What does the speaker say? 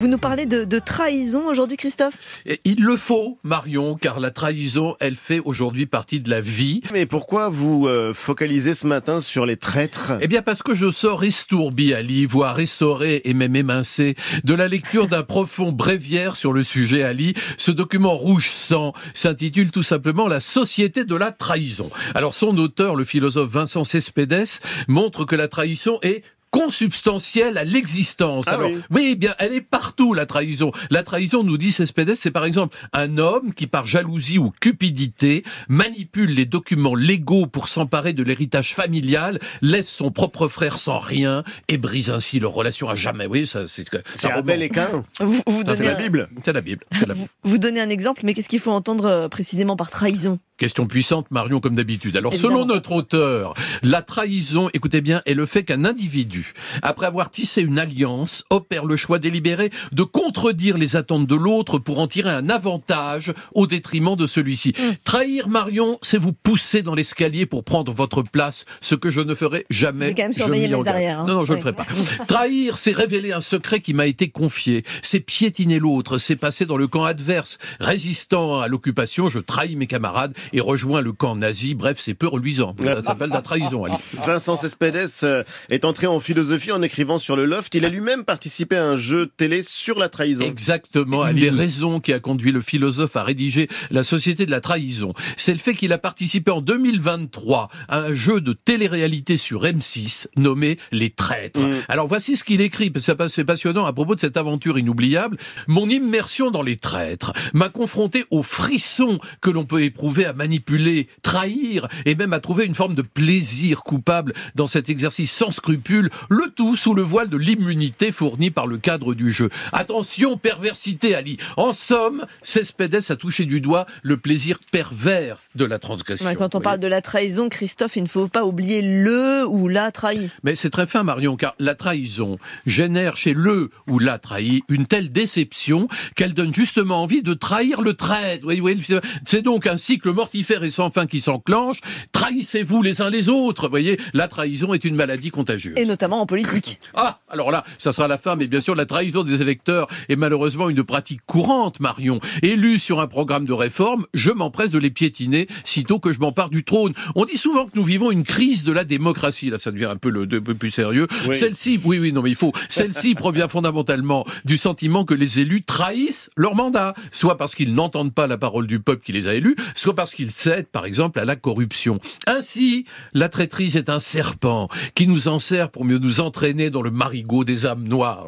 Vous nous parlez de trahison aujourd'hui, Christophe ? Et il le faut, Marion, car la trahison, elle fait aujourd'hui partie de la vie. Mais pourquoi vous focalisez ce matin sur les traîtres ? Eh bien parce que je sors estourbi, Ali, voire restauré et même émincé, de la lecture d'un profond bréviaire sur le sujet, Ali. Ce document rouge sang s'intitule tout simplement « La société de la trahison ». Alors son auteur, le philosophe Vincent Cespedes, montre que la trahison est consubstantielle à l'existence. Alors, oui, bien, elle est partout, la trahison. La trahison, nous dit Cespedes, c'est par exemple un homme qui, par jalousie ou cupidité, manipule les documents légaux pour s'emparer de l'héritage familial, laisse son propre frère sans rien et brise ainsi leur relation à jamais. Oui, ça, c'est Abel et Caïn. Vous donnez C'est la Bible. C'est la Bible. Vous donnez un exemple, mais qu'est-ce qu'il faut entendre précisément par trahison ? Question puissante, Marion, comme d'habitude. Alors, selon notre auteur, la trahison, écoutez bien, est le fait qu'un individu, après avoir tissé une alliance, opère le choix délibéré de contredire les attentes de l'autre pour en tirer un avantage au détriment de celui-ci. Trahir, Marion, c'est vous pousser dans l'escalier pour prendre votre place, ce que je ne ferai jamais. J'ai quand même surveillé mes arrières. Non, je ne le ferai pas. Trahir, c'est révéler un secret qui m'a été confié. C'est piétiner l'autre, c'est passer dans le camp adverse. Résistant à l'occupation, je trahis mes camarades et rejoint le camp nazi. Bref, c'est peu reluisant. Ça s'appelle la trahison, Ali. Vincent Cespedes est entré en philosophie en écrivant sur le Loft. Il a lui-même participé à un jeu télé sur la trahison. Exactement. Ali. Les raisons qui a conduit le philosophe à rédiger La société de la trahison, c'est le fait qu'il a participé en 2023 à un jeu de télé-réalité sur M6 nommé Les Traîtres. Alors voici ce qu'il écrit, parce que c'est passionnant à propos de cette aventure inoubliable. Mon immersion dans les traîtres m'a confronté aux frissons que l'on peut éprouver à manipuler, trahir et même à trouver une forme de plaisir coupable dans cet exercice sans scrupule, le tout sous le voile de l'immunité fournie par le cadre du jeu. Attention, perversité, Ali. En somme, Cespedes a touché du doigt le plaisir pervers de la transgression. Ouais, quand on parle de la trahison, Christophe, il ne faut pas oublier le ou la trahi. Mais c'est très fin, Marion, car la trahison génère chez le ou la trahi une telle déception qu'elle donne justement envie de trahir le traître. Oui, c'est donc un cycle mortifère et sans fin qui s'enclenche. Trahissez-vous les uns les autres. Vous voyez, la trahison est une maladie contagieuse. Et notamment en politique. Ah, alors là, ça sera la fin, mais bien sûr, la trahison des électeurs est malheureusement une pratique courante, Marion. Élu sur un programme de réforme, je m'empresse de les piétiner sitôt que je m'empare du trône. On dit souvent que nous vivons une crise de la démocratie. Là, ça devient un peu plus sérieux. Oui. Celle-ci, celle-ci provient fondamentalement du sentiment que les élus trahissent leur mandat. Soit parce qu'ils n'entendent pas la parole du peuple qui les a élus, soit parce qu'ils cèdent, par exemple, à la corruption. Ainsi, la traîtrise est un serpent qui nous enserre pour mieux nous entraîner dans le marigot des âmes noires.